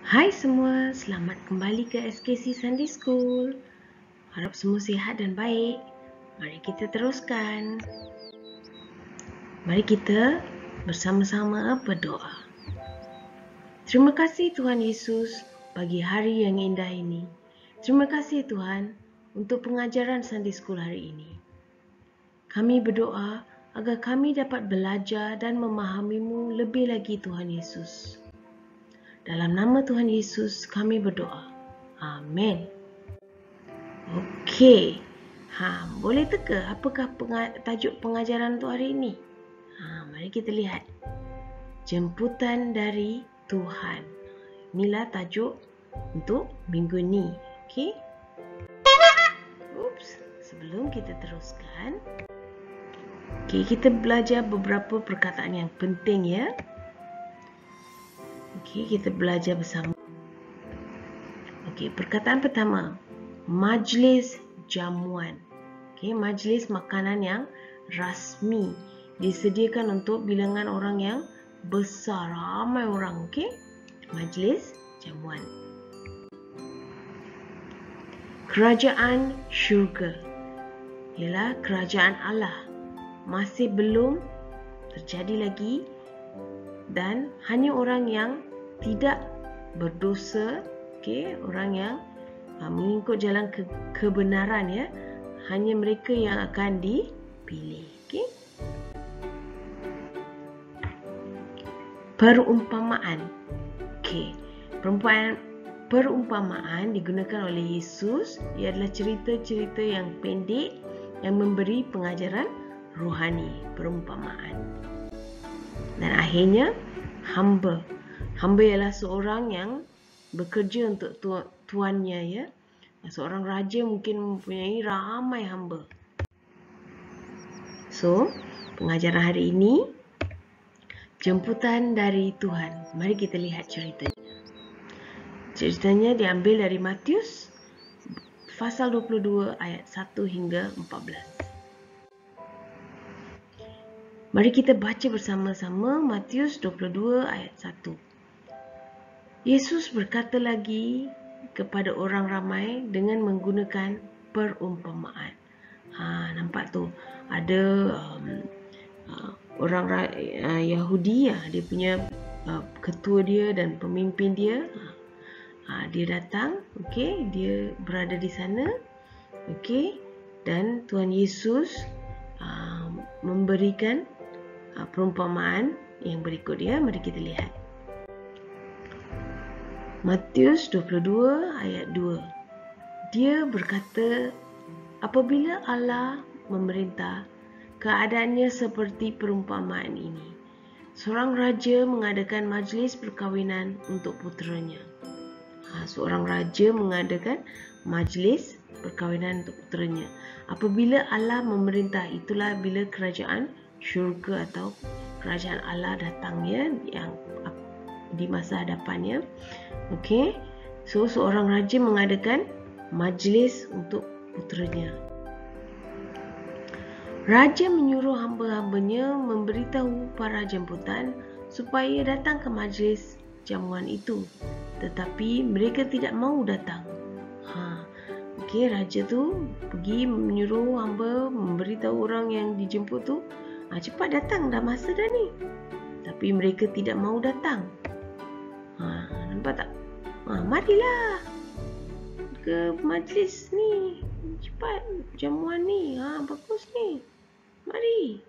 Hai semua, selamat kembali ke SKC Sunday School. Harap semua sihat dan baik. Mari kita teruskan. Mari kita bersama-sama berdoa. Terima kasih Tuhan Yesus bagi hari yang indah ini. Terima kasih Tuhan untuk pengajaran Sunday School hari ini. Kami berdoa agar kami dapat belajar dan memahami-Mu lebih lagi Tuhan Yesus. Dalam nama Tuhan Yesus kami berdoa. Amin. Okey. Boleh teka apakah tajuk pengajaran untuk hari ini? Mari kita lihat. Jemputan dari Tuhan. Inilah tajuk untuk minggu ni. Okey. Sebelum kita teruskan. Okey, kita belajar beberapa perkataan yang penting ya. Okey, kita belajar bersama. Okey, perkataan pertama, majlis jamuan. Okey, majlis makanan yang rasmi disediakan untuk bilangan orang yang besar, ramai orang. Okey, majlis jamuan. Kerajaan syurga ialah kerajaan Allah. Masih belum terjadi lagi dan hanya orang yang tidak berdosa, orang yang mengikut jalan kebenaran ya, hanya mereka yang akan dipilih. Perumpamaan. Perumpamaan digunakan oleh Yesus. Ia adalah cerita-cerita yang pendek yang memberi pengajaran rohani, perumpamaan. Dan akhirnya hamba. Hamba ialah seorang yang bekerja untuk tuannya ya. Seorang raja mungkin mempunyai ramai hamba. So, pengajaran hari ini jemputan dari Tuhan. Mari kita lihat ceritanya. Ceritanya diambil dari Matius pasal 22 ayat 1 hingga 14. Mari kita baca bersama-sama Matius 22 ayat 1. Yesus berkata lagi kepada orang ramai dengan menggunakan perumpamaan. Nampak tu ada orang Yahudi, dia punya ketua dia dan pemimpin dia. Dia datang, dia berada di sana, dan Tuhan Yesus memberikan perumpamaan yang berikut ya. Mari kita lihat. Matius 22 ayat 2. Dia berkata, apabila Allah memerintah, keadaannya seperti perumpamaan ini. Seorang raja mengadakan majlis perkahwinan untuk puteranya. Seorang raja mengadakan majlis perkahwinan untuk puteranya. Apabila Allah memerintah, itulah bila kerajaan syurga atau kerajaan Allah datangnya yang di masa hadapannya. So seorang raja mengadakan majlis untuk puteranya. Raja menyuruh hamba-hambanya memberitahu para jemputan supaya datang ke majlis jamuan itu, tetapi mereka tidak mau datang. Raja tu pergi menyuruh hamba memberitahu orang yang dijemput tu, cepat datang, dah masa dah ni. Tapi mereka tidak mau datang. Nampak tak? Marilah ke majlis ni, cepat, jamuan ni, bagus ni, mari.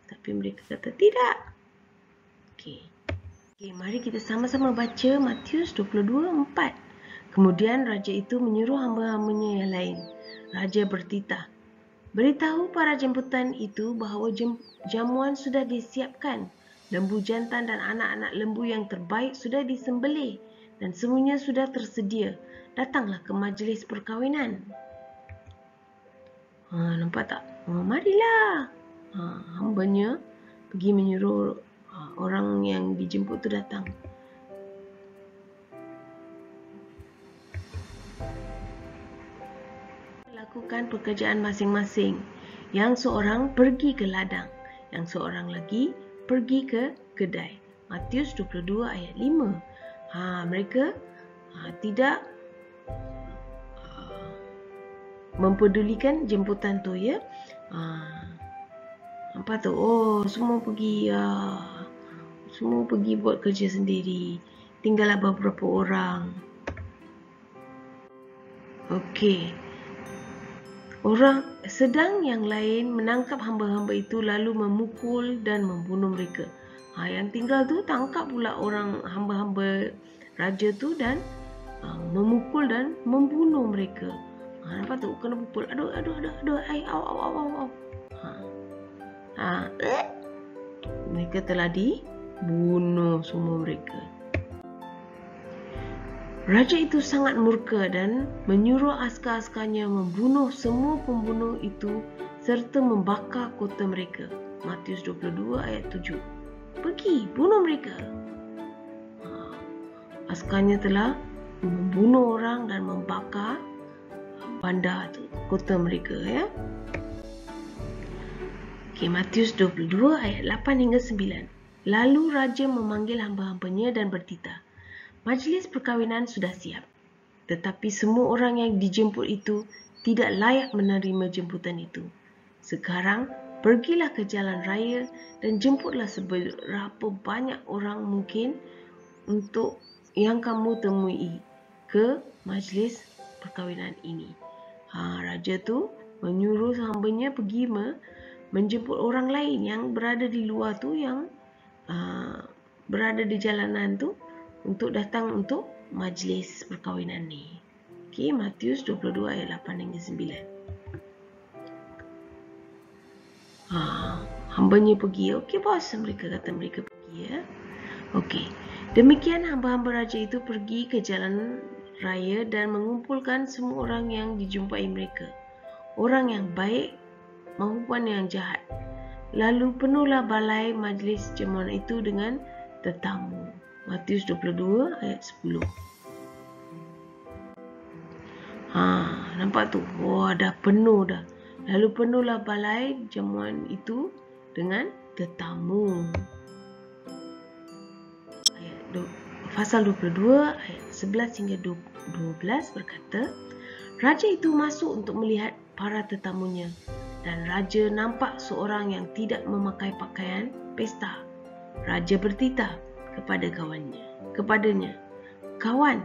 Tapi mereka kata tidak. Mari kita sama-sama baca Matius 22:4. Kemudian raja itu menyuruh hamba-hambanya yang lain. Raja bertitah, beritahu para jemputan itu bahawa jamuan sudah disiapkan. Lembu jantan dan anak-anak lembu yang terbaik sudah disembelih dan semuanya sudah tersedia. Datanglah ke majlis perkahwinan. Nampak tak? Marilah. Hambanya pergi menyuruh orang yang dijemput tu datang. Lakukan pekerjaan masing-masing. Yang seorang pergi ke ladang, yang seorang lagi pergi ke kedai. Matius 22 ayat 5. Mereka tidak mempedulikan jemputan tu, ya. Apa tu? Semua pergi buat kerja sendiri. Tinggallah beberapa orang. Okey. Sedang yang lain menangkap hamba-hamba itu lalu memukul dan membunuh mereka. Yang tinggal tu tangkap pula orang hamba-hamba raja tu dan memukul dan membunuh mereka. Nampak tu, kena pukul. Aduh, au. Mereka telah dibunuh semua mereka. Raja itu sangat murka dan menyuruh askar-askarnya membunuh semua pembunuh itu serta membakar kota mereka. Matius 22 ayat 7. Pergi, bunuh mereka. Askarnya telah membunuh orang dan membakar bandar tu, kota mereka, ya. Matius 22 ayat 8 hingga 9. Lalu raja memanggil hamba-hambanya dan bertitah, majlis perkahwinan sudah siap, tetapi semua orang yang dijemput itu tidak layak menerima jemputan itu. Sekarang pergilah ke jalan raya dan jemputlah seberapa banyak orang mungkin untuk yang kamu temui ke majlis perkahwinan ini. Raja tu menyuruh hambanya pergi menjemput orang lain yang berada di luar tu, yang berada di jalanan tu, untuk datang untuk majlis perkahwinan ni. Matius 22 ayat 8 hingga 9. Hambanya pergi. Okey bos, mereka kata mereka pergi, ya. Demikian hamba-hamba raja itu pergi ke jalan raya dan mengumpulkan semua orang yang dijumpai mereka, orang yang baik maupun yang jahat. Lalu penuhlah balai majlis jamuan itu dengan tetamu. Matius 22 ayat 10. Nampak tu? Dah penuh dah. Lalu penuhlah balai jamuan itu dengan tetamu. Pasal 22 ayat 11 hingga 12 berkata, raja itu masuk untuk melihat para tetamunya, dan raja nampak seorang yang tidak memakai pakaian pesta. Raja bertitah kepadanya, kawan,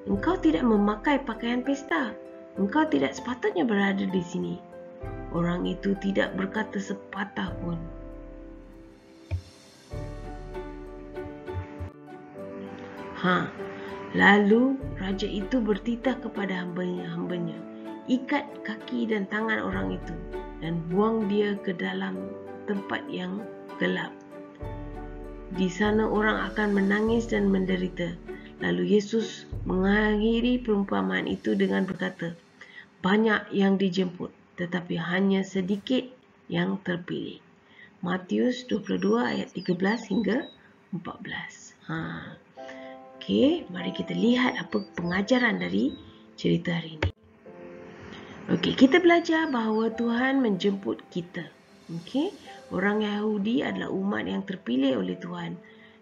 engkau tidak memakai pakaian pesta. Engkau tidak sepatutnya berada di sini. Orang itu tidak berkata sepatah pun. Lalu raja itu bertitah kepada hambanya, ikat kaki dan tangan orang itu dan buang dia ke dalam tempat yang gelap. Di sana orang akan menangis dan menderita. Lalu Yesus mengakhiri perumpamaan itu dengan berkata, banyak yang dijemput, tetapi hanya sedikit yang terpilih. Matius 22 ayat 13 hingga 14. Mari kita lihat apa pengajaran dari cerita hari ini. Kita belajar bahawa Tuhan menjemput kita. Orang Yahudi adalah umat yang terpilih oleh Tuhan.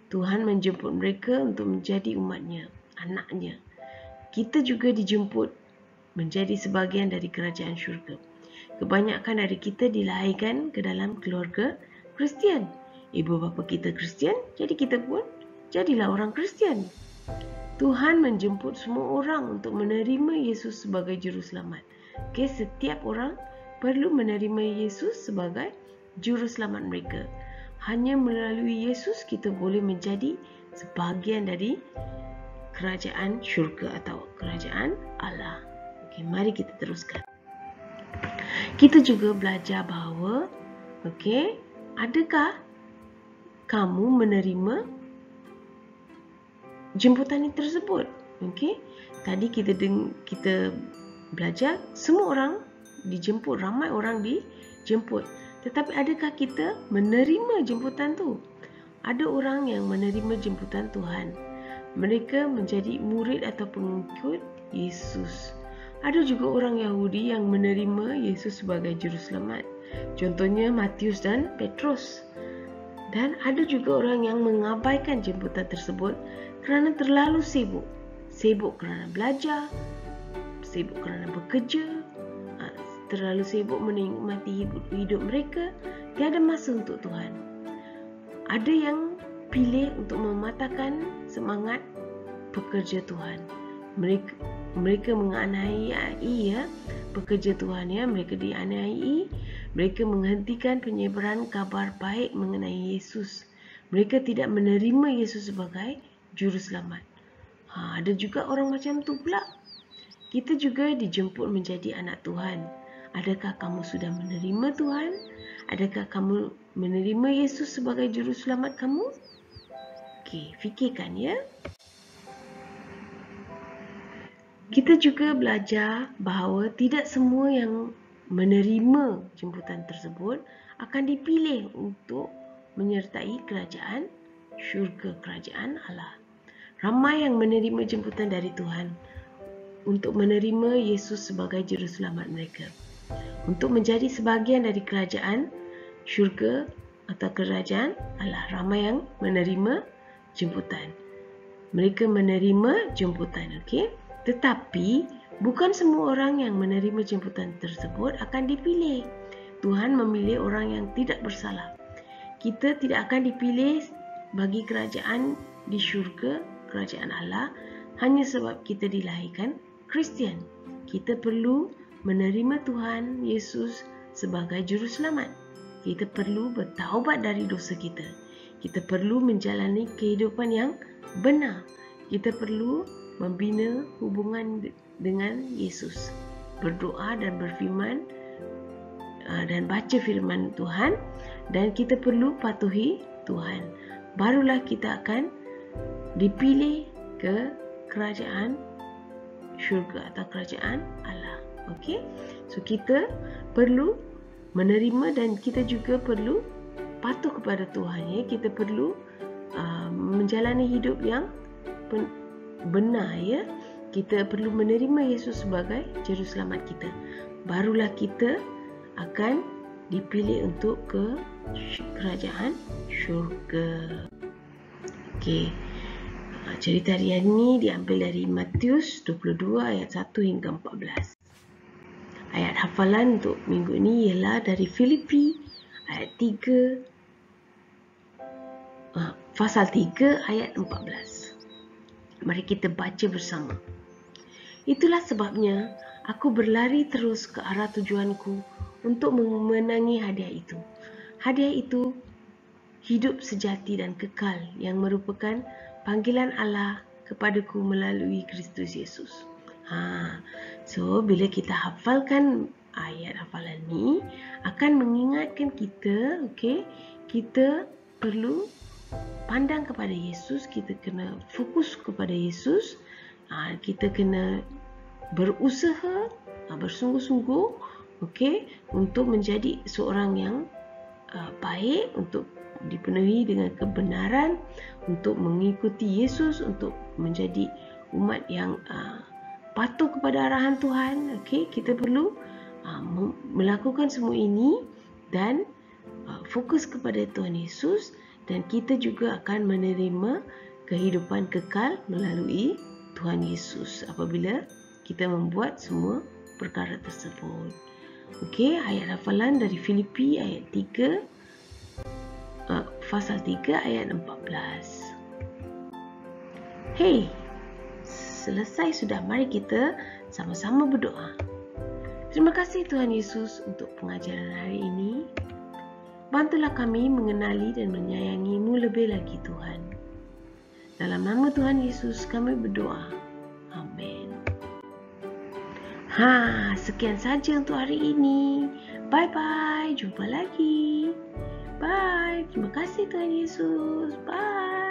Tuhan menjemput mereka untuk menjadi umatnya, anaknya. Kita juga dijemput menjadi sebahagian dari kerajaan syurga. Kebanyakan dari kita dilahirkan ke dalam keluarga Kristian. Ibu bapa kita Kristian, jadi kita pun jadilah orang Kristian. Tuhan menjemput semua orang untuk menerima Yesus sebagai juru selamat. Setiap orang perlu menerima Yesus sebagai juru selamat mereka. Hanya melalui Yesus kita boleh menjadi sebahagian dari kerajaan syurga atau kerajaan Allah. Mari kita teruskan. Kita juga belajar bahawa adakah kamu menerima jemputan ini tersebut? Tadi kita belajar semua orang dijemput, ramai orang dijemput. Tetapi adakah kita menerima jemputan tu? Ada orang yang menerima jemputan Tuhan. Mereka menjadi murid atau pengikut Yesus. Ada juga orang Yahudi yang menerima Yesus sebagai juru selamat. Contohnya Matius dan Petrus. Dan ada juga orang yang mengabaikan jemputan tersebut kerana terlalu sibuk. Sibuk kerana belajar, sibuk kerana bekerja, terlalu sibuk menikmati hidup mereka, tiada masa untuk Tuhan. Ada yang pilih untuk mematahkan semangat pekerja Tuhan. Mereka menganiaya pekerja Tuhan, mereka dianiaya. Mereka menghentikan penyebaran kabar baik mengenai Yesus. Mereka tidak menerima Yesus sebagai juru selamat. Ada juga orang macam tu pula. Kita juga dijemput menjadi anak Tuhan. Adakah kamu sudah menerima Tuhan? Adakah kamu menerima Yesus sebagai juru selamat kamu? Okey, fikirkan ya. Kita juga belajar bahawa tidak semua yang menerima jemputan tersebut akan dipilih untuk menyertai kerajaan syurga, kerajaan Allah. Ramai yang menerima jemputan dari Tuhan untuk menerima Yesus sebagai juru selamat mereka, untuk menjadi sebahagian dari kerajaan syurga atau kerajaan Allah. Ramai yang menerima jemputan. Mereka menerima jemputan, okey? Tetapi bukan semua orang yang menerima jemputan tersebut akan dipilih. Tuhan memilih orang yang tidak bersalah. Kita tidak akan dipilih bagi kerajaan di syurga, kerajaan Allah, hanya sebab kita dilahirkan Kristian. Kita perlu menerima Tuhan Yesus sebagai juru selamat. Kita perlu bertaubat dari dosa kita. Kita perlu menjalani kehidupan yang benar. Kita perlu membina hubungan dengan Yesus, berdoa dan berfirman dan baca firman Tuhan, dan kita perlu patuhi Tuhan. Barulah kita akan dipilih ke kerajaan syurga atau kerajaan Allah. Okey? So kita perlu menerima dan kita juga perlu patuh kepada Tuhan, ya. Kita perlu menjalani hidup yang benar, ya. Kita perlu menerima Yesus sebagai juru selamat kita. Barulah kita akan dipilih untuk ke kerajaan syurga. Okey. Cerita harian ini diambil dari Matius 22 ayat 1 hingga 14. Ayat hafalan untuk minggu ini ialah dari Filipi ayat 3 pasal 3 ayat 14. Mari kita baca bersama. Itulah sebabnya aku berlari terus ke arah tujuanku untuk memenangi hadiah itu. Hadiah itu hidup sejati dan kekal yang merupakan panggilan Allah kepadaku melalui Kristus Yesus. So bila kita hafalkan ayat hafalan ni akan mengingatkan kita, okey, kita perlu pandang kepada Yesus, kita kena fokus kepada Yesus, kita kena berusaha bersungguh-sungguh, okey, untuk menjadi seorang yang baik, untuk dipenuhi dengan kebenaran, untuk mengikuti Yesus, untuk menjadi umat yang patuh kepada arahan Tuhan. Okey, kita perlu melakukan semua ini dan fokus kepada Tuhan Yesus, dan kita juga akan menerima kehidupan kekal melalui Tuhan Yesus apabila kita membuat semua perkara tersebut. Okey, ayat hafalan dari Filipi ayat 3 pasal 3 ayat 14. Hey, selesai sudah. Mari kita sama-sama berdoa. Terima kasih Tuhan Yesus untuk pengajaran hari ini. Bantulah kami mengenali dan menyayangi-Mu lebih lagi, Tuhan. Dalam nama Tuhan Yesus kami berdoa. Amin. Sekian saja untuk hari ini. Bye-bye. Jumpa lagi. Bye. Terima kasih Tuhan Yesus. Bye.